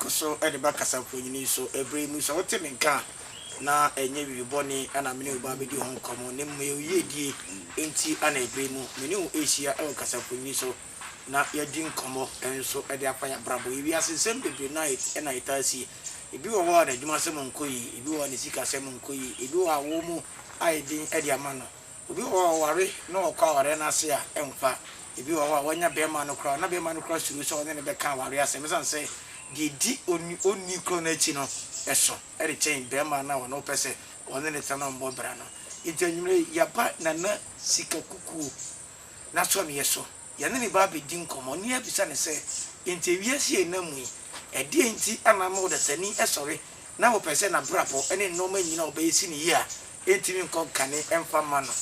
So at the back as a so a brave news or Timinka na enye wi boni ana mene oba be di hon komo ne me yedi enti ana ebremu mene o Asia e kasafoni so na yedi nkomo enso e de afanya brabo wi asensem bebre night e na itasi ebi wo wa na dwuma sem nkoyi ebi wo na sika sem nkoyi ebi wo awo mu aidin e de amano obi wo ware na okwa ware na se a emfa ebi wo wa wanya be ma no kra na be ma no kra suru so ne be ka ware asem sanse di oni kronachi no eso e de chain be ma na wono pese wona ne tana mbo bra no itanyumre yaba na sika kuku na so ne yeso ya ne ba be din komo ne abisa ne se interview na mu e de enti anamo de sani esore na wo pese na brapo ene no ma nyina obeyesi ne ya etimi nko kane emfa ma no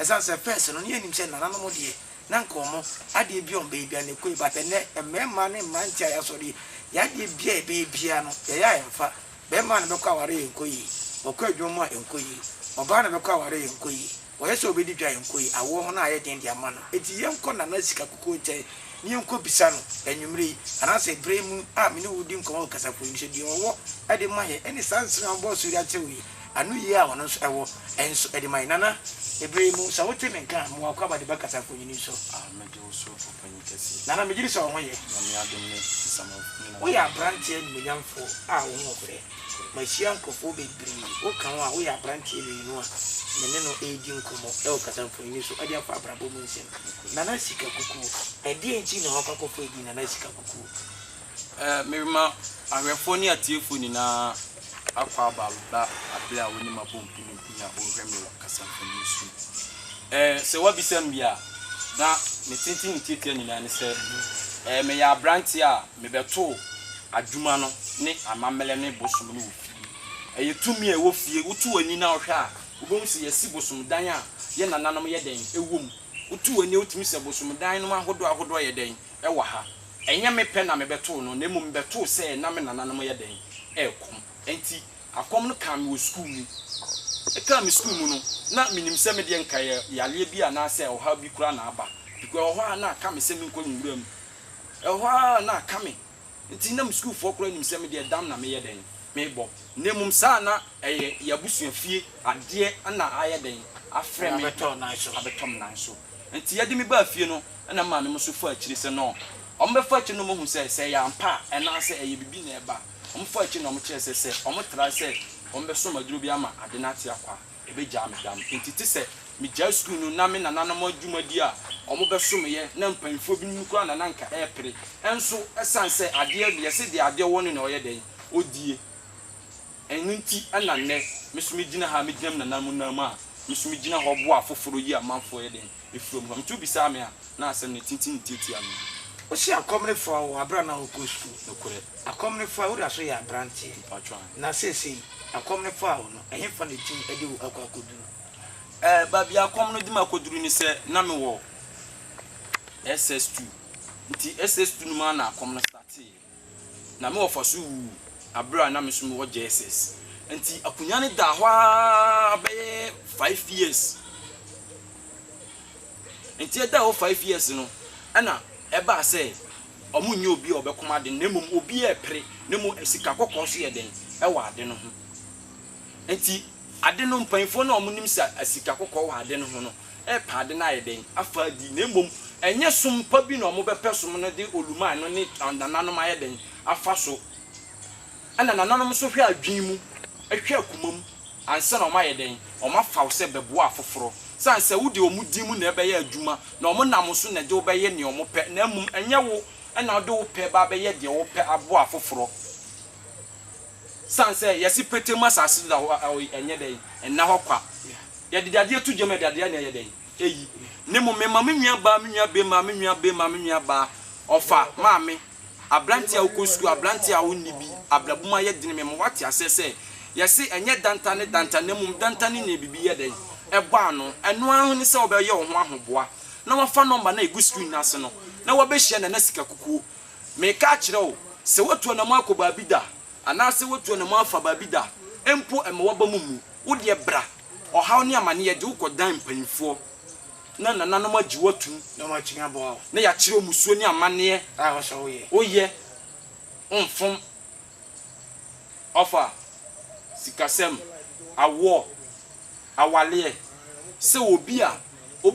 esanse pese no ne anim se na no mo de na nkomo ade bi on baby an ekoi batene emema ne mantia ya sori ya de bia no ya emfa be ma ne bekwa ware enkoyi okwa adwuma enkoyi oba ne bekwa ware enkoyi oyese obedi dwa enkoyi awo ho na aye den dia ma no eti yenko na na sika kokko che ni yenko bisa no enwumre anase bremu a me ne wudi nkomo kasafo ni hedi owo ade ma he eni sanse na bo suri ache wi anu yi a wono so ewo enso ede mai nana ebremu sa wote menka mo akwa ba de bakasafo ni so meje so opanyi kesi nana mejiri so ho ye na me adom ne sama wo ya branche ni menyamfo a wo ho kure machia nkofo bebri wo kan wa wo ya branche ni no a mene no edi nkomo e o kasafo ni so ade afa abrabo mu nsem nana sika kuku ede enchi na wakakofo edi nana sika kuku merima ahwefo ni atiefo ni na akwa balba abla woni mabompi ni na ohweme kasafo ni so se wabisam bia na me tintin tietia ni na ne se me ya branche a me beto adwuma no ne amamele ne bosum no ofi yetumi e wo fie wotu ani na ohwa a ubom se yesi bosum dan a ye nananom ye den ewom wotu ani wotumi se bosum dan no ahodo ye den e wa ha enye me pe na me beto no na mum beto se na me nananom ye den ekom enti akom no kan wo school mu e kan me school mu no na minim se me de nka yale bi ana se oha bi kura na aba biko oha na aka me se me nkonnwura mu oha na aka me enti na me school for kura nim se me de dam na me ye den me bo nemum sa na yabusu afie ade na aye den afre me abeton nan so enti yade me ba afie no na ma me so fa akiri se no ombefa akiri no mo hu se ya ampa na se eye bibi na eba omfa akiri no mo kire se omotra se ombeso maduru bi ama ade na ate akwa ebeja me dam enti ti se me ja school no na me nananom adwumadi a omobeso me ye na mpanfo bi nukura na nanka epre enso esanse ade ye se de ade wonu na oye den odie enunti ananne mesumi gina ha me ginam na namu na ma mesumi gina ho bo afoforo yi amanfo ye den efuom ho mtu bisa me a na asem ne tintin titia me o si akomne fo wo abra na okọ school nokore akomne fo wo da so ya branche patron na sesi akomne fo wo no ehe fa ne tin ede wo akwa koduru babi akomno di makoduru ni se na me wo SS2 nti SS2 no ma na akomno start na me wo fo so abra na me so me wo JSS nti akunya ne da hwa be 5 years nti e da ho 5 years no ana eba se omunye obi obekoma de nemum obi epre nemu sika kokko so ye den e wa ade no ho nti ade no mpanfo na omunim sika kokko wa ade no ho no e pa ade na ye den afa di nemum enye sumpa bi na omobepe som no de oluma no ne nananom aye den afa so ana nananom so hwe adwin mu ehwe akumam ansa na omaye den omafa se bebo afoforo sanse wudi omudi mu na ebe ye adwuma na omonam so na de obeye ne omope na mum enye wo na de wo pe ba be ye de wo pe abo afoforo sanse yesi petema sase da enye den enna hokwa ye de ade tu jema de ade na ye den eyi ne mum me ma me nua ba ofa maame abranti a ukosku abranti a wonibi ablabuma ye dine me wati asese yesi enye danta ne mum danta ne bibi ye den ebo ano eno ahu ni se obeye wo ho ahoboa na wafa number na egu screen na se no na wabehia na sika kuku me ka kire o se watu na mu akoba bi da ana se watu na mu afa ba bi da empo emewaba mumu wo de bra ohaw ne amane ye de ukodan mpanyimfo na nananom agi watu na ma chinya bo na ya kire omusuo ne amane a wo so ye oye onfom ofa sikasem awo awale se obi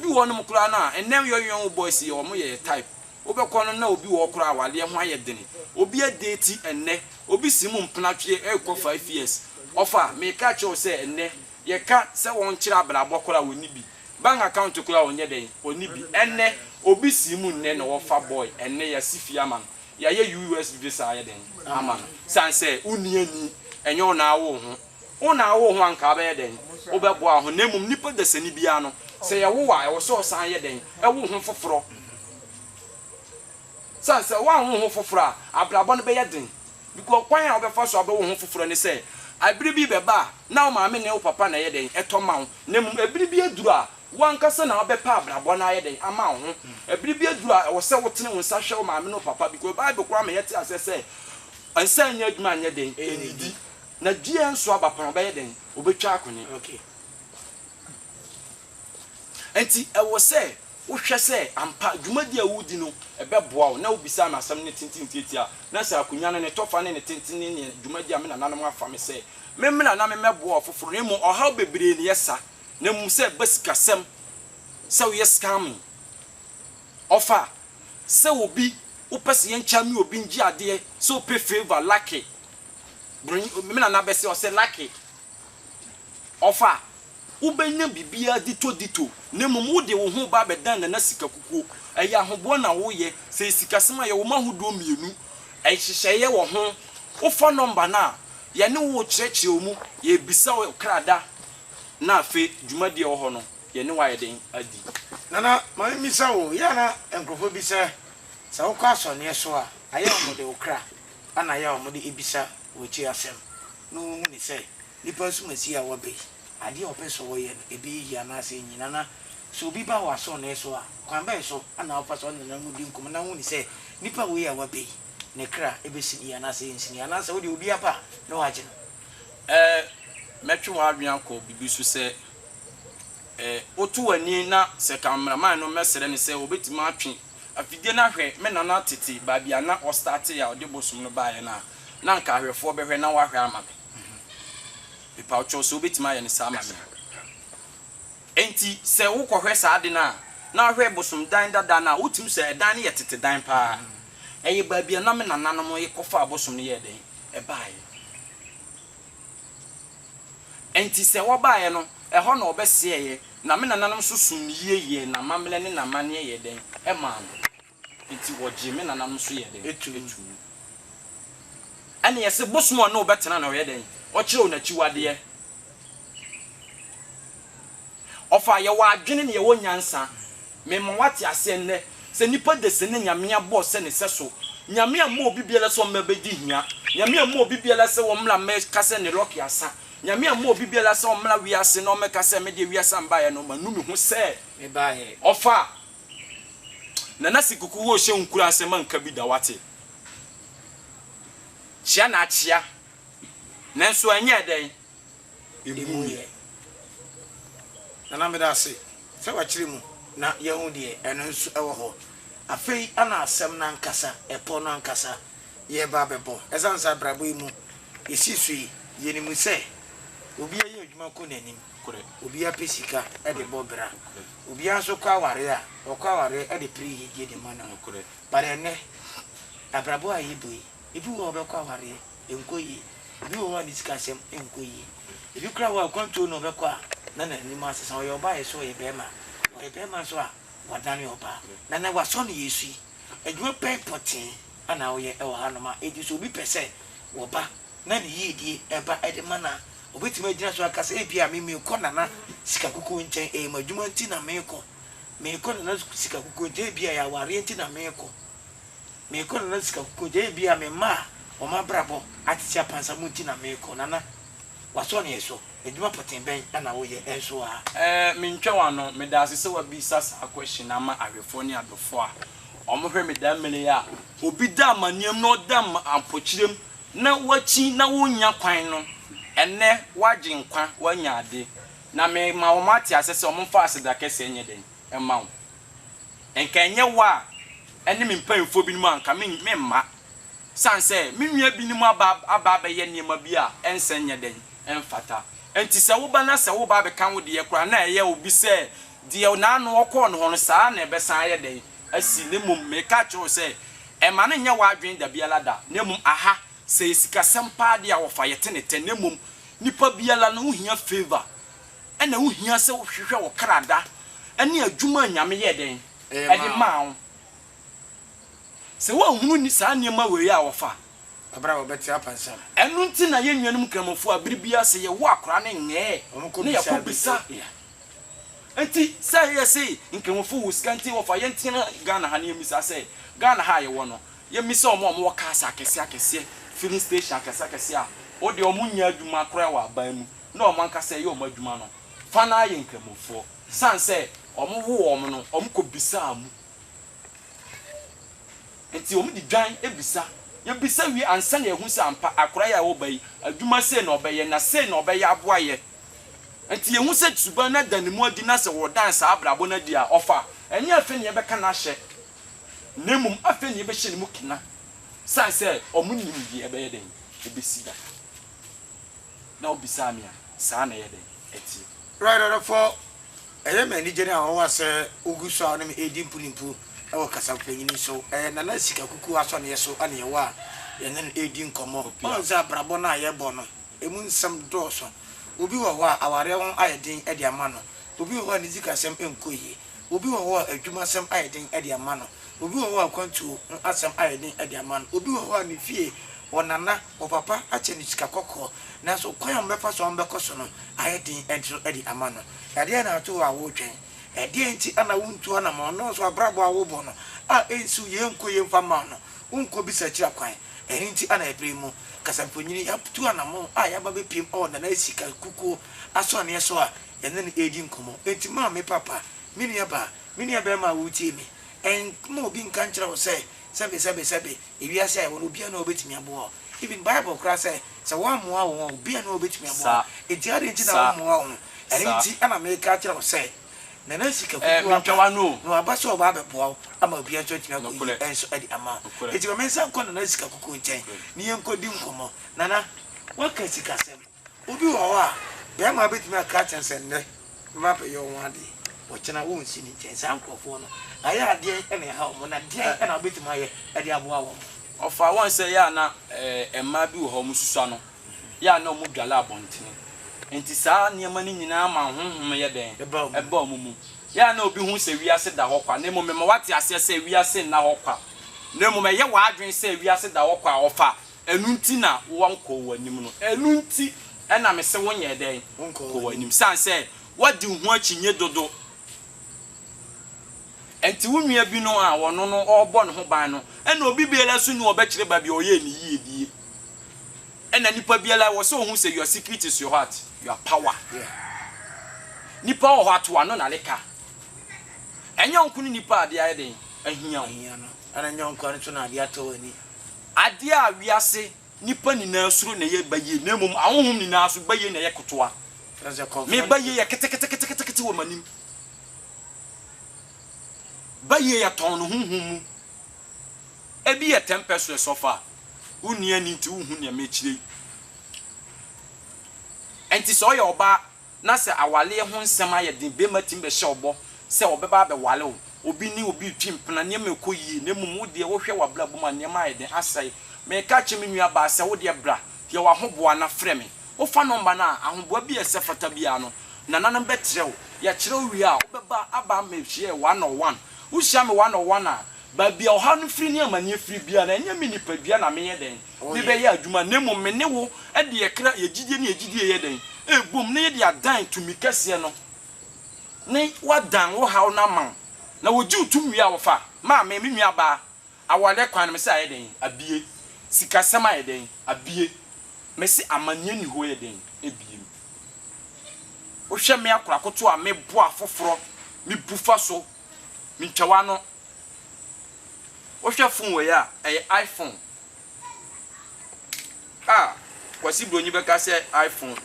wonom kura na enem yoyon boys ye omo ye type obekọ na obi wo kura awale ho ayedene obi adeti enne obi simu mpnatwe ekọ 5 years ofa me ka cho se enne ye ka se won kira abrabo kura woni bi bank account kura onye den oni bi enne obi simu nne na wo fa boy enne ya sifia man ya ye US visa ayeden aman sanse uniani enyo na awo ho una awo ho anka ba yeden obebo aho nemum nipa desani bia no se ye wo wa e wo so san yeden e wo ho foforo sanse wa ho foforo abrabo no be yeden because kwan a obefa so abe wo ho foforo ne se abiribi beba na o maame ne o papa na yeden etoma nemum abiribi aduru a wankasa na obepa abrabo na yeden ama ho abiribi aduru a wo se wo tene wo sa hwe o maame no papa because bible kwa me yete asese ansa nya adwuma nya den enidi na dua nso abapon be yeden obetwa akoni okay enti ewo se wo hwe se ampa dwumadi awudi no ebeboa wo na obisa na asam ne tintintieti a na sa akunya ne tofa ne tintin ne dwumadi a me nananom afa me se memna na memeboa ofoforo ne mu oha bebre ne yesa na mu se basikasem se wo yeskam ofa se obi upese yenchami obi nji ade se o pay favor lucky me na bese o se lucky ofa ubenya bibia dito ne mumu de wo ho ba bedan na sika kukuo eya hobo na wo ye se sika sema ye wo mahodo mienu ehyehyeye wo ho ufa number na ye ne wo kyerɛkyerɛ mu ye bisa wo krada na afi dwumadi wo ho no ye ne wa ye den adi nana ma misa wo ya na enkrofo bi se sa wo kwa so ne so a aye omode wo kra ana ya omode ebisa wo chi asem no hu ni se nipa su masi a wo be ade opeso wo ye ebi ya na se nyina na so bi ba wa so ne so a kwan ba so ana opeso na mu di nkom na hu ni se nipa wo ya wo be ne kra ebesi ya na se nsini ya na se wo de obi apa na wa je metwe wa adwan ko bibi su se otu wani na se cameraman no mesere ne se obetima atwe afidie na hwe me nana tete ba bia na o start ya ode bosum no ba ye na nka hwefo behwe na wa hwe ama pipa ocho so obetima ye ne sa ama enti se wo kohwe sa ade na hwe bosum dan dada na utim se dan ne ye tete dan pa eye ba bia na me nana no ye kofa bosum ne ye den e ba ye enti se wo ba ye no eho na obese ye na me nananom so sum yeye na mamle ne na mane ye den e ma enti woje me nananom so ye den etu ani yese bosum no obetena na ye den o kire ona chiwade ye ofa ye wa adwene ne ye wo nyansa me mo wate ase nne se nipa de se ne nyame abo se ne seso nyame am obi biela so mabedi hia nyame am obi biela se wo mla me kase ne rock asa nyame am obi biela se wo mla wi ase no me kase me de wi asa mba ye no manu me hu se me ba ye ofa na sikuku wo hye nkura ase man ka bi da wate chia na chia nanso anya den emu ye nana me da se se wa kire mu na ye hu de eno nso ewo ho afei ana asem na nkasa epo na nkasa ye ba bebo esansa brabo imu esisui ye ni mu se obi ye adwuma ko nanim kore obi apesika e de bobra obi aso kwa ware a okwa ware e de pri ye de mana kore bare ne abrabo ayi bui ibi wo be kwa ware enkoyi ibi wo wa discussion enkoyi ibi kra wa kwanto no be kwa na ni ma sesa o yo ba ye so ye be ma so a wadani oba na wa so ne yesu adwuma pe potin ana wo ye e wa hanoma edi so obi pese wo ba na ne yidi e ba e de mana obetima gina so akasa e bia me ko nana sika kuku nchen e madwuma nti na me ko na sika kuku nchen bia ya ware nti na me ko na sika kuku nchen bia me ma o ma brabo aticha pansa mu nti na me ko nana wa so ne yeso eduma potin ben ana wo ye enso a me ntwa wano me da asese wa bi sasa question ama ahwefo ne adofo a omohwe me da mele ya obi da manem no da ampochirem na wachi na wonya kwan no enne wagye nkwa wanya ade na me ma wo mate asese omfa aseda kese enye den emma wo enka enye wa ene me mpanfo bi mu anka me mma sanse me nua bi ni mu aba ye niema bi a ensenye den emfata enti se wo ba na se wo ba be kan wo de ye kura na eye obi se de na no okọ no ho no saa na ebe san ye den asi ne mum me ka cho se e ma ne nya wa adwen da biala da ne mum aha se sika sempa de a wo fa yete ne te ne mum nipa biala no hia favor ena wo hia se wo hwehwe wo krada ene adwuma nyame ye den e de ma wo se wo hunu ni saa niema we a wo fa abra wo beti apansa enu nti na ye nnuanum kramofo abiribia se ye wo akora ne nge ne yakobisa enti say ye say nkramofo wo skanti wo fa ye ntina Ghana ha ne yemisa say Ghana ha ye wo no ye misa omo wo kasa akese filling station akese a o de omo nya adwuma akora wa aban mu na omo ankasa ye omo adwuma no fa na ye nkramofo san say omo wo omo no omo ko bisa amu enti omo di dwan ebisa ye bisa wi ansa na ehu sa ampa akora ya wo bai adwuma se na obeye na se na obeye aboaye enti ehu se tsuba na danemu adi na se wo dance abrabo na di a ofa enye afi ne be ka na hye nemum afi ne be hye ne mu kina san se omu nim di ebe ye den ebesi da na obisa me a sa na ye den eti right for eye me ni jeni a wo se ogusu a ne me edi mpulimpu e wo kasa panyini so na na sika kuku aso ne so ane ye wa ye ne edi nkomo on za brabo na ye bo no emu nsam do so obi wo wa aware won ayedin e de ama no obi wo wa ni zika sem enkoyi obi wo wa adwuma sem ayedin e de ama no obi wo wa kwantu asem ayedin e de ama no obi wo wa ni fie wonana o papa ache ni sika kokko na so kwan mefa so mbeko so no ayedin e de ama no ade na to wa wo twen ede enti ana wuntu ana ma no so abrabo awo bo no a ensu ye enkoye mfa ma no unko bi sa kira kwan enti ana ebremu kasamponyini yaptu ana mo a yaba be pim o na sika kuku aso ne so a yene ne edi nkomo enti ma me papa mini aba ma wuti mi en mo bi nka nkyere wo se sebe ewi ase a wo no bia na obetimi abo even bible kra se wa moa wo bia na obetimi abo enti ade enti na wo moa wo enti ana me ka kyere wo se na sika kuku ntwa no no abaso ba be boa ama bia so timi ago enso edi ama enti ma mensa ko na sika kuku nchen ni yenkodi nkomo nana waka sika sem obi wo wa bia ma betimi aka chense ne ma pe yo wade wo chena wo nsi ni chense ankofo no aya ade ene ha mo na de ena betimi aye edi aboa wo ofa won say ya na emma bi wo ho mususa no ya na omu dwala abontene enti saa niema ni nyina ma honhom ye den eba omumu ya na obi hu se wiase da hokwa na mo mema wate ase se wiase na hokwa na mo ye wa adwen se wiase da hokwa ofa enu nti na wo nko wanim no enu nti ena me se wonye den ko wanim san se wadi hu achinye dodo enti wunua bi no a wono no obo ne ho ban no ena obi biela su ni obekire ba bi oye ni yie die ena nipa biela wo se hu se your secret is your heart your power nipa o heart wa no na leka enya nkunu nipa ade aye den ahia no ana nya nkwa no na ade ato ani ade a wiase nipa ni na suro na ye baye na mum ahohom ni na so baye na ye kotoa me baye ye kete wo manim baye ya ton no hunhum ebi ye tempeso sofa unia ni nti uhu ne mechire enti so ye oba na se awale ho nsem aye den be matim be hye obo se obeba be wale o obi ni obi twimpna ne mekoyi ne mum wo de wo hwe wabla buma ne ma aye den asai me ka chimi nua ba se wo de bra ye wa hoboa na freme wo fa number na ahoboa bi ese fata bia no na nanan betrew ye kire wi a obeba aba me hye 101 wo hia me 101 a ba bia o ha no firi ne amanye firi bia na enya me nipa bia na me ye den bi be ye adwuma ne mum me ne wo e de ye kra ye gidie ne ye gidie ye den ebom ne ye de adan tumi kase no ne wadan wo hawo na man na woji utumi a wo fa ma me nua ba awale kwan me se aye den abie sika sama aye den abie me se amanye ni ho ye den ebie wo hwe me akora koto a me bo afoforo me bufa so me ntwawa no ohwe phone we ya iPhone kwasi broni be ka say iPhone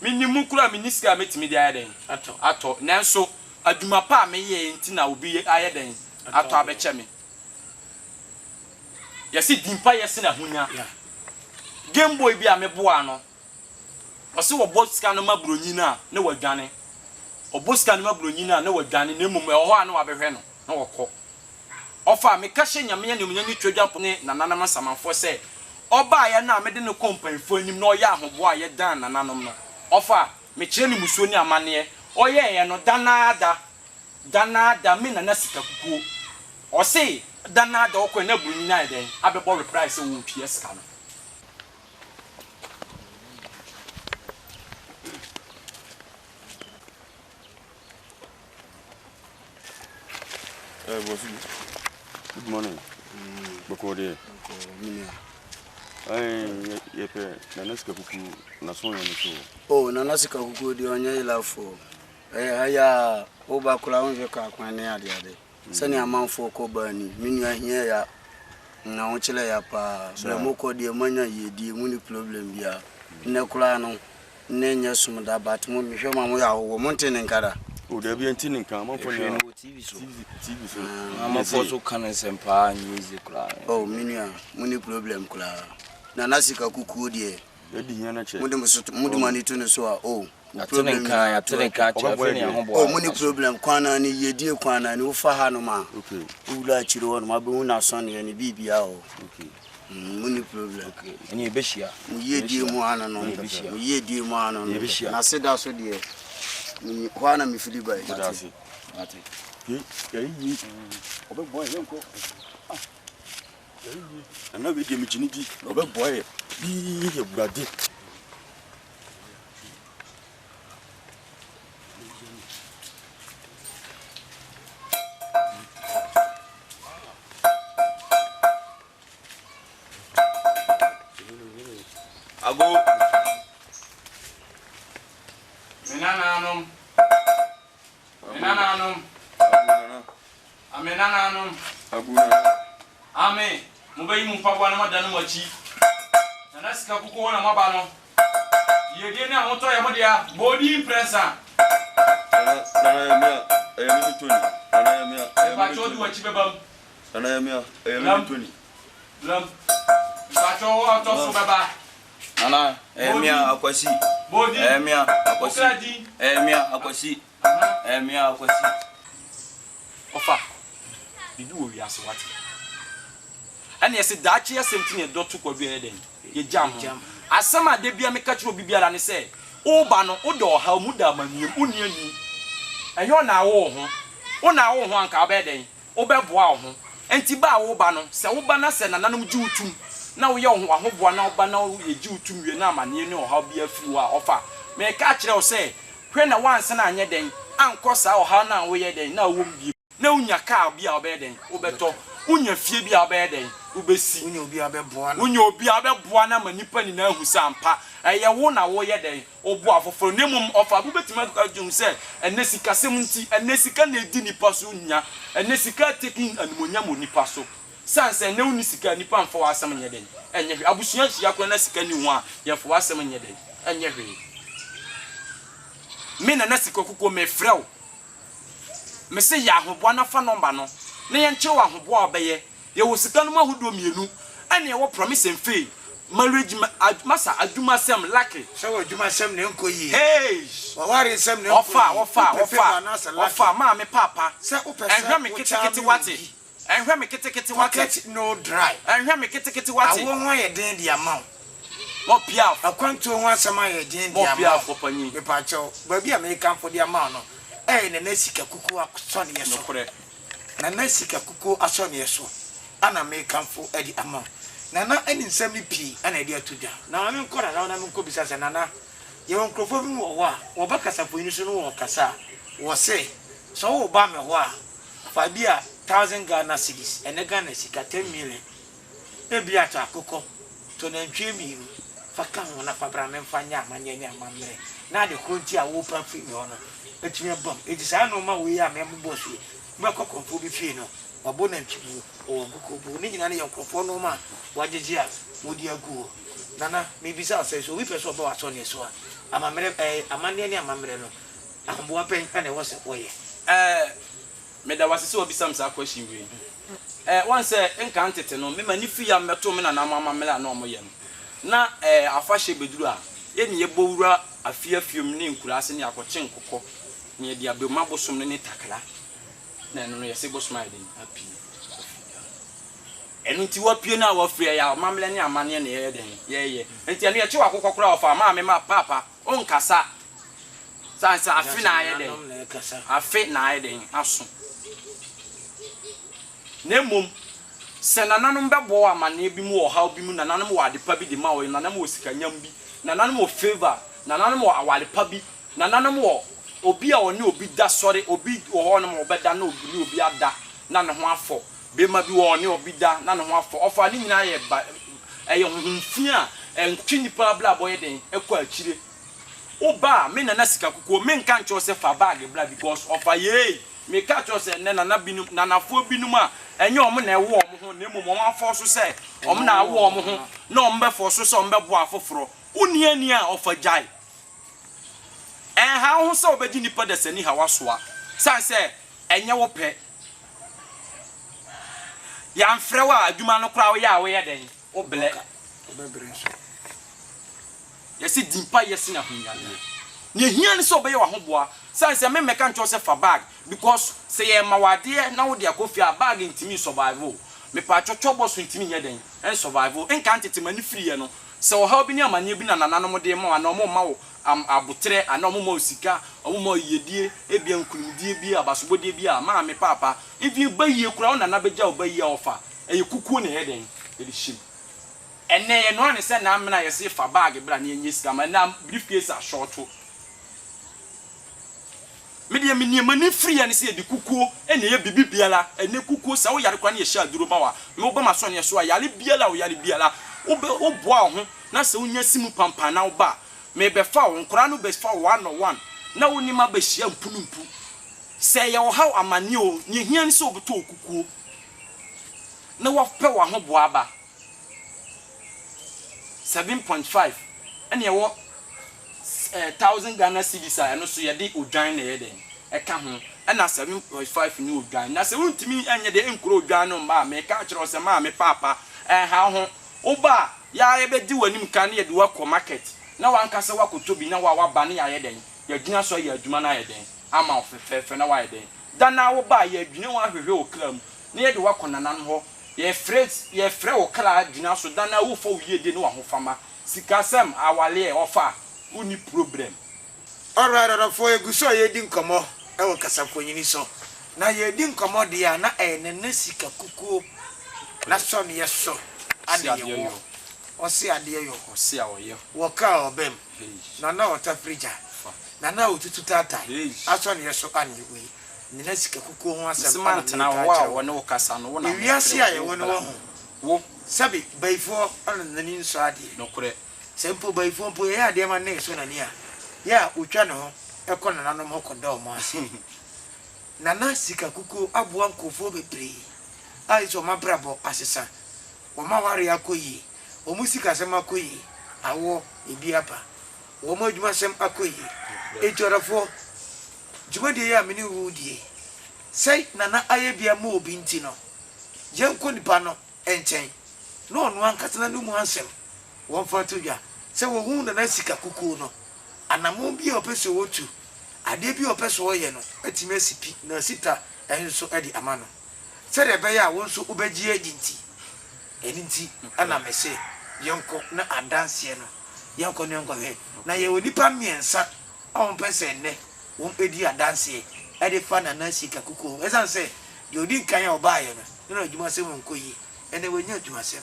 minimu kura miniska metimi dia yeden ato nanso adwuma pa me ye nti na obi ayeden ato abeche me yesi dimpa yesi na hunya Game Boy bi ameboa no ose wo boska no mabronyi na wadwane oboska no mabronyi na wadwane na emum ho a na wabehwe no na wokọ ofa me ka hye nyame ne omunya ni twadwampo ne nananam samanfo se oba ya na me de ne kompanfo anim na oya ahoboa ye dan nananom no ofa me kire ni musuo ni amane oye ye no danada me na sika kukuo ose danada okọ na bronyi na den abebo reprise wo PS ka no Good morning. Bakode. Yepe nanasika kuku na sonyo nso. Oh, nanasika kuku di onye ilafo. Aya oba kula onje ka kwane ade. Sani amanfo ko bani, minu ahia ya na onchele ya pa. So moko di manya yedi muni problem bia. Ne kula no ne nya sumda bat mo mi hwe mamu ya wo montene nkara. O da bi enti nka amanfo ne TV so amanfo so kan sempa music kula. Oh, muni problem kula. Nanasika kuku di edi hia na che. Mudu mani tune so oh. Atene kan chafe ni ahombo. Oh, muni problem kwana ni yedie kwana ni ufa hanu ma. Okay. Ula chiro wonu ma be una son ye ni bibia o. Okay. Muni problem. Ni ebehia. Mu yedie mu ana no. Mu yedie mu ana no. Na seda so de. Ni kwana mi filiba e. Ati. Yi. Obe boy yenko. Yi. Ana we de mi chinidi. Obe boy. Bi ye brade. Ago Menananum Aguna Ame mubayi mupabwa na madanu machi Nanasika kuko na mabano Yede na hoto ya modia body impressa Nana ya Tony Pacho wachi bebam Nana ya Tony Lam Pacho auto so beba Nana emia akwasi body emia akwasi emia akwasi emia akwasi ofa bibi wo wi aso wate ani ese daachi asemti ne dotu kwa bi eden ye jam asama de bia me ka chiro bibiara ne se oba no o do ha mu da maniem uni ani enyo na wo ho anka ba eden o be boa ho enti ba wo ba no se wo ba na se nananom ji utum na wo ye ho ahoboa na wo ba na wo ye ji utum wie na amane ne oha bia fi wa ofa me ka kire wo se hwe na wanse na anye den ankosa oha na wo ye den na wo mbi na unya ka bia obeden obeto unya fie bia obeden ubesi unya obi abeboa na manipa ni na ahusa mpa eye wo na wo ye den obu afoforo nemum ofa bubetima adwum se enesika semnti enesika na edi nipa so unya enesika taking animonya mo nipa so sanse na uni sika nipa mfa wasam nye den enye abusua hia kwana sika ni ho a ye fo wasam nye den enye hwe me na sika kuko me frɛw me se ya ahoboa na fa number no na ye nche wa ahoboa obeye ye wo sika no mahodo mienu ane ye wo promise mfe marriage masa aduma sem lucky so aduma sem ne nko yi hey wawari sem ne nko ofa ma me papa se opesa enhwe me kitikiti wate enhwe me kitikiti wate no dry enhwe me kitikiti wate awo ho ye den dia ma mo pia akwanto ho asama ye den dia ma mo pia fopanyi me pa cho ba bia me kan fo dia ma no na nasika kuku asone yeso nokore na nasika kuku asone yeso ana me kanfo edi ama na eni nsemi pi ana edi atuja na me nkora na me nko bisa na ye won krofo bi wo wa wo ba kasa fo ni so no wo kasa wo se so wo ba me ho a fa bia 1000 Ghana cedis ene Ghana sika 10 million e bia ta akoko to na ntwe mi fa kan ho na fa bra me mfanya amanya ni amamre na de konti a wo pa fi mi ho no etimi bom edi sa no ma we ya me mbo so me kokonfo bi fi no wabɔ na ntwibu o kukubu ni nyina ne yankofo no ma wagyeje a modi agu nana me bisa say so we person ba waso ne so a amamere amane ne amamere no ahombo apen ane wo se woye me da wase so obisam sa question we once enka ntete no me mani fi ya meto me na na amamere na omoye no na afahye beduru a ye ne ye bowura afiafiom ne nkurase ne akɔkye nkokɔ ne de abema bosom ne takala na no ye se bosom aiden api enu ti wapie na wafre ya amamele ne amane ne ye den ye enti anu ye che wakokɔ kora ofa ma me ma papa onkasa sansa afi na ye den afi na ye den aso ne mom se nananom bebo amane bi mu ohaw bi mu nananom wa adepa bi de ma wo nananom wo sikanyam bi nananom wo favor nananom wo awalepa bi nananom wo obi a oni obi da sori obi wo ho no mo beda na obi ada na ne ho afọ bema bi wo oni obi da na ne ho afọ ofa ni nyina ye ba eye honfia entwini pa bla boy den ekọ akire oba me nana sika kuko me nka ncho se fa bag bla because ofa ye me ka cho se ne nana binum nanafo binum a enye omo na ewo omo ho na emu mo afọ so se omo na awo omo ho na omo be fo so se omo be bo afoforo uni ani a ofa jai ha ho se obedi nipa da sani ha wasoa san se enye wo pe ya mfrewa adwuma no kra wo ya wo ye den wo ble obebrensho yesi dimpa yesi na hunya ne hia ne se obeye wa hoboa san se me meka ncho se fa bag because se ye mawade na wo de akofi a bag ntimi survival me pa chocho boss ntimi nya den en survival en kan tete mani free ye no se wo ha bi ni amane bi na nananom de ma na omo ma wo abotre ana omo ma osika omo ma yedie ebia nkunudie bi abasobodie bi a ma me papa ibi bayie kura ona na beja obayie ofa eye kuku ne he den edi shim enne ye no ne se na amena ye se fa bag bra na enye sika ma na briefcase a shorto media meniema ni free ya ne se edi kuku ene ye bibi biala ene kuku sa wo yare kwa na ye sha duro ma wa me wo ba ma so ne so a yare biala wo yare biala wo boa ho na se wonya simu pampa na wo ba me be fa wo nkora no be fa 101 na woni ma be hia mpunumpu se ye wo haw amane o nye hia nse obuto okukuo na wo pe wo ho boa ba 7.5 ene ye wo 1000 Ghana cedis a no so ye de odwan na ye den e ka ho na 7.5 ni odwan na se wontimi anye de enkuro odwan no ma me ka kire o se ma me papa ha ho oba ya ebe di wanim kan ye de wako market na wankasa wakotobi na wa ba ne ya den ya dwuna so ya adwuma na ya den ama ofefefe na wa ya den da na wo ba ya dwune wa hwehwe o kram na ye de wako nanan ho ye fre o kra dwuna so da na wo fo wiye de ne wa ho fama sikasem awale ofa uni problem alright for eguso ye di nkomo e wo kasafo nyini so na ye di nkomo de ya na ne sika kukuo na so ne ye so ade ye wo osi ade ye yo osi awoye wo ka obem na na wata frija na na otutu tata aso ne ye so ane we ni na sika kukuo ho asem na wo ne wo kasa no wo na wi ase aye wo ne wo ho wo sabi baifo ana nani nso ade no kure sempo baifo mpo ye ade ma na so na ni a ya otwa ne ho ekọ na nanom ho koda o mo ase na na sika kukuo aboa nkofo bebre ai so mabrabo asesa o ma ware akoyi o musika sem akoyi awo ebi apa o ma adwuma sem akoyi etorafo djuma de ya meni wudie sei na na aye bia ma obi nti no je nko nipa no enchen no onu ankata na mu ansem won fa to dwa se wo hu na sika kukuo no anamo bi opeso wotu ade bi opeso oye no atime asipi na sita enso edi amano se de be ya won so ubeji agenti enti ana mese yonko na adanse no yonko he na ye onipa miensa on pese ne won edi adanse edi fa na sika kukuo esan se de odi kan ya obaye no na adwuma se won koyi ene wenya adwuma se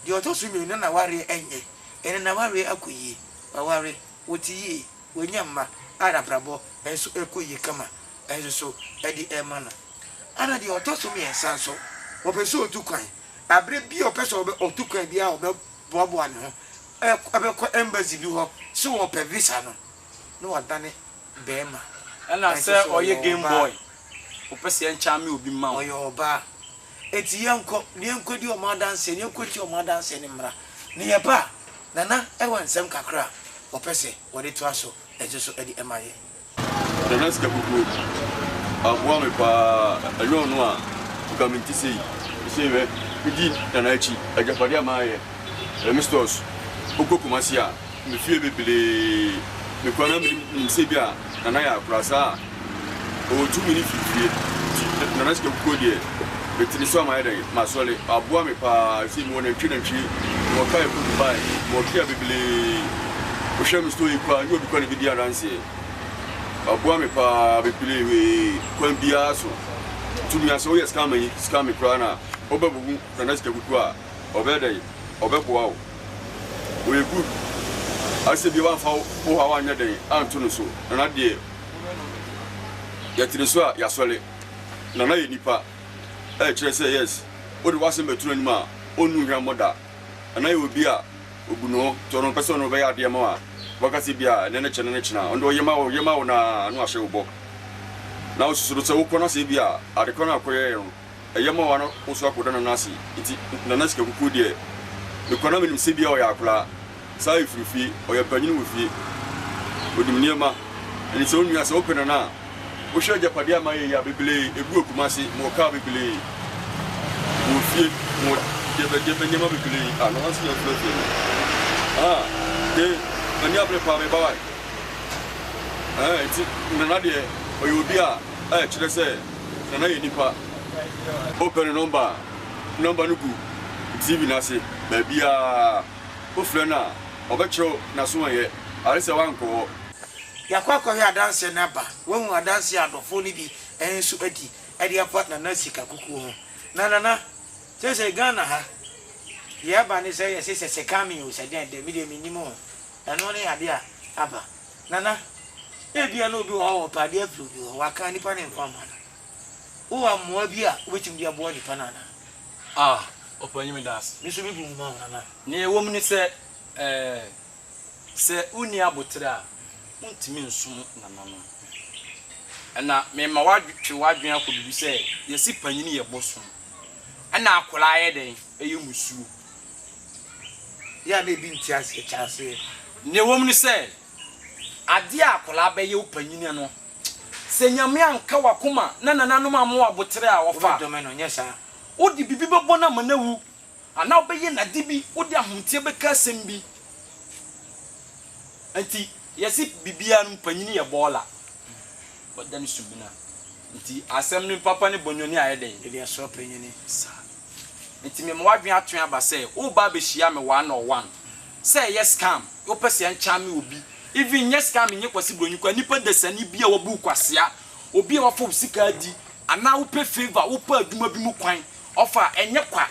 de otosu mi na ware enye ene na ware akoyi ware wotiyi wonyamma ara brabo enso ekoyi kama enso so edi emana ana di otoso mi ensa so opeso otukwan abre bi opeso otukwan bia obe bobo anu abeko embassy bi ho so wo pe visa no no wadane bema ana se oye game boy opese en chame obi ma oyo oba eti yenko di o ma dance ne yenko ti o ma dance ne mra ne yeba nana e wan sem kakra opese wode to aso ejeso edi emaye nana ska buku aboa me pa anyo no a community sei we bidi nana chi ajapade amaye remistos okokuma sia me fie bebele me kwana me se bia nana ya kurasa o 2 minutes fie nana ska buku die betini so amaye masole aboa me pa si mo na twinantwi mo kai ku Dubai mo kia bebele o shame story kwa nyo bi kwa bidi aranse aboa me pa bebele we kwa bia so tumi aso yes scam krana obabugu nana ska buku a obedai obeboa o we good ase bi wan fa o ha wan nyeden anto no so nana de ya tire so a ya sole nana ye nipa kire say yes o de wase meturo ni ma onu hwa moda nana ye obi a oguno to no person no be ya de ma wa wakasi bia nene chena ondo yema wo na anu ahye wo na o susuru se wo kono se bia ade kono akoye yo yema wa no wo so akoda na ase iti nana sika kuku de me kono me nim se bia o ya akula sa ifrufi o ya panyin wo fie odim niema eni se onua se open na wo hwe japade amaye ya bebele ebu okumase mo ka bebele wo fie mo de nyema bebele no ase ya fie de ani abre pa me bawai iti nana de oyobi a kire se nana ye nipa open number nugu TV na se ba bia o fre na obekiro na so ye are se wanko yakwa ya dance na ba won adanse adofo ni bi ensu adi ade apa na sika kuku ho na se Ghana ha ye ba ni se se kami o se de mi de minimo eno ne ade a aba nana e bia no bi wo pa de afru bi wo aka nipa ne mfa ma wo amoa bi a wetim de abo nipa nana opanyi me das mi so bi bu ma nana ne wo mni se uni abotre a untimi nsum nana no ena me ma wadwe wadwen akobibi se yesi panyini ye bosom ena akola aye den eyemusu ya be bi ntiase chase ne wo mni se ade akola be ye upanyini no se nyame anka wakoma na nananom amo abotre a wofa do me no nyesa odi bibi bebo na manawu ana obeye na dibi odi ahomtie beka sembi anti yesi bibia no panyini ye bola wadani subina anti asem ni papa ni bonyoni ayeden e so panyini sa anti me mwadwen atwen aba se wo ba be hia me 101 say yes scam wo pese en chame obi even yes scam nye kwasi bronyu kwa nipa desani bia wo bu kwasea obi a wafo sika di ana wo pe favor wo pa aduma bi mu kwan ofa enye kwa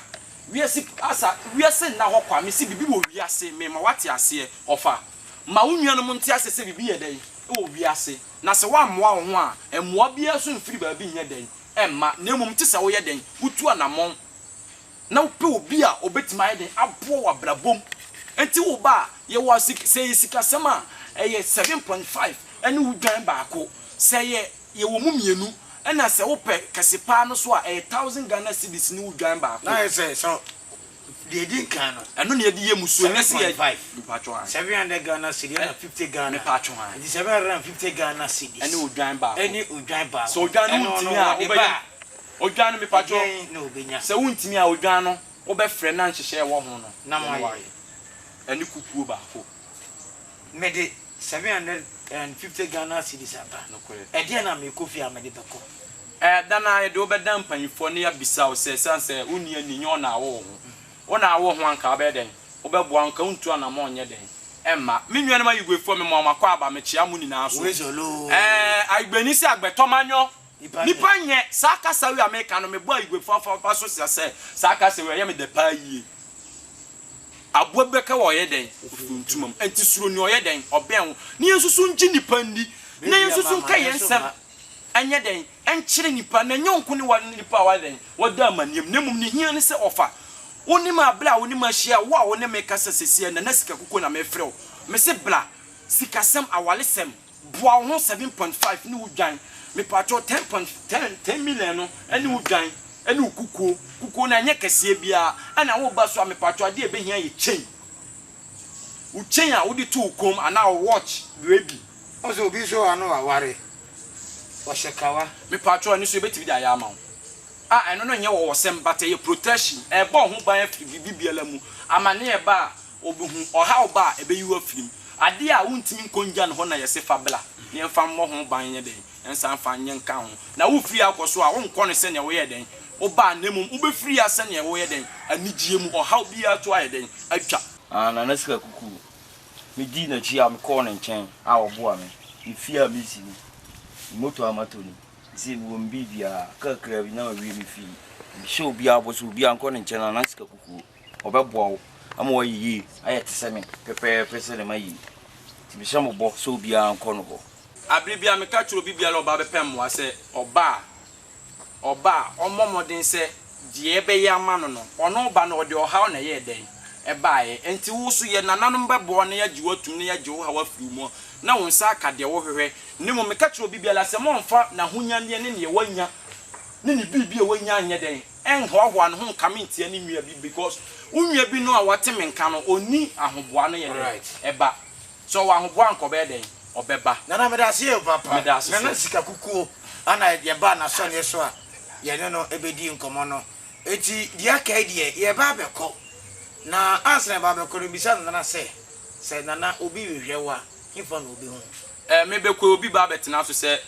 wiase na ho kwa me si bibi wo wiase me ma wate ase ofa ma wonua no nte ase se bibi ye den wo wiase na se wa moa wo ho a emoa bia so mfiri ba bi nye den emma na emum te se wo ye den wutu anamon na wo pe obi a obetima ye den abo wa brabom enti wo ba ye wo se sika sema eye 7.5 ene wo dwan baako se ye wo mu mienu ena se wo pe kasepa no so a 1000 Ghana cedis ni wo dwan baako na se so de din kan no eno ne ye musu ne se ye 700 Ghana cedis na 50 Ghana ne patcho han 750 Ghana cedis ene wo dwan baako ene wo dwan baako so dwan no ntimi a wo be o dwan me patcho no obenya se wo ntimi a o dwan no wo be frɛ na nhyehyɛ wo ho no na mo ene kukuo baako mede 750 Ghana cedis aba e de na me kofi a mede beko dana ye de obeda mpanyifo ne ya bisa o se sanse uni ani nyo na wo ho wona wo ho anka be den obeboa anka untu ana ma onye den emma menua ne ma yigwefo me ma makwa aba me chia mu ni na so agbeni si agbeto manyo nipa nye saka sawi america no me bo yigwefo afa so se saka sawi ya me de pa yi abo beka wo ye den ofuntumam anti suro ni oye den oben ni ensusu nji nipa ndi na ensusu ka ye nsem anya den enkyere nipa na nyonko ni wa nipa wa den wada amaniem nemum ni hia ne se ofa woni ma bla woni ma hia wo a woni me kasa sesie na sika kuko na me frɛ me se bla sika sem awalesem boa ho 7.5 ni wudwan me pacho 10 million no ene udwan ene ukukuo na nye kese bia ana wo ba so me pacho ade ebe hia ye chain u chain a wo di to kom ana watch baby also obi so anu aware o shekawa me pacho ani so ebetimi da ya amawo eno no nye wo sem but ye protection e bo ho ban afiri bibiala mu amane e ba obuhu oha oba ebe yiwa afirim ade a wontimi nkonja no ho na yese fabla ne mfa mo ho ban ye den ensa mfa nye nka ho na wo firi akoso a wo nkɔ no se ne wo ye den oba nemum ube firi ase ne wo ye den anigye mu oha obi ato aye den atwa na nasika kuku me di na chi am call ne nchen a oboa me ifia bi si ni moto amato ni si wo mbibia kakra bi na wi mi fi show bi abo so bi anko ne nchen na nasika kuku obeboa wo ama wo yi aye tseme pepe pese ne mayi ti bi shamo bo so bi anko no bo abribia me ka churo bibia lo ba be pem wa se oba omomodin se die ebe ya ma no ono ba no de oha na ye den e baaye enti wo so ye nananom bebo ne ya jiwatum ne ya jiwo ha wa firi mu na won sa aka de wo hwehwe ne mo me ka churo bibia la se mo mfa na hunya ne ne wanya ne ne bibia wanya anye den en hoho an ho kamenti ne nwia bi because unwia bi no a wate menka no oni ahoboa no ye right e ba so wa ahoboa nko be den obeba nana me da se papa nana sika kukuo ana ye ba na so ne so a ye no ebedi nkomo no eti dia kai die ye ba beko na asra ba beko bisa nana se nana obi hwehwewa ifo no obi ho mebekọ obi ba betena so se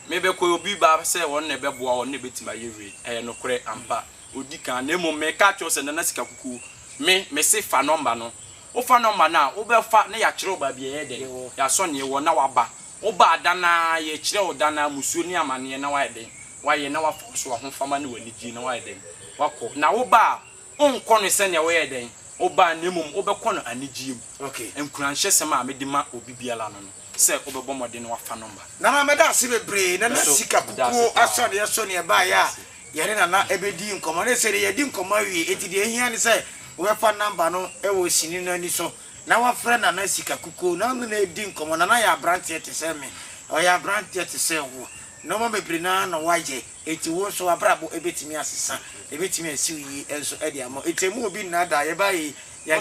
mebekọ obi ba se won na beboa won na betima yewe no kure ampa odi kan na mo me ka cho se nana sika kuku me se fa number no o fa number na o be fa na ya kire ba bia ye de ya so ne wo na waba o ba dana ye kire o dana musuo ni amane na wa ye waye na wa so ho fama ne wani gi na wa ye wako na wo ba on kono se ne wo ye den o ba nemum o be kono anigiem okay enkuranhye sema amedima obi biala no se o be bomode no wafa number na ma meda se bebre na sika kukuo asode ye so ne ba ya ye ne na ebedi nkomo ne se ye di nkomo wi eti de ehia ne se we fa number no e wo sini no ani so na wa fra na sika kukuo na no na edi nkomo na ya branch te se me o ya branch te se wo no mo bebre na no waje eti wo so abrabo ebetimi asesa ebetimi asiwi enso edi amo etemu obi na da ye ba ye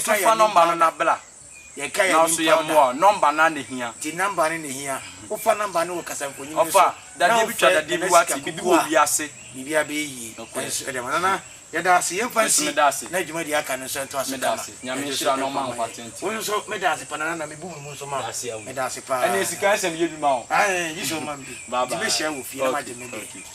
ka ya number na bla ye ka ya na so ye mo number na ne hia ti number ne hia wo fa number no kasa mfonyi so ofa da de bi twa da de bi wati bibi wo bi ase bibi abeyi enso edi amo na ya da se ye fansi na juma di aka no so to aso da se nyame hira no ma patenti wo so me da se panana na me bu mu so ma me da se pa ene sika ese me ye bi ma o yi so ma bi ti be share wo fi na ma je me bi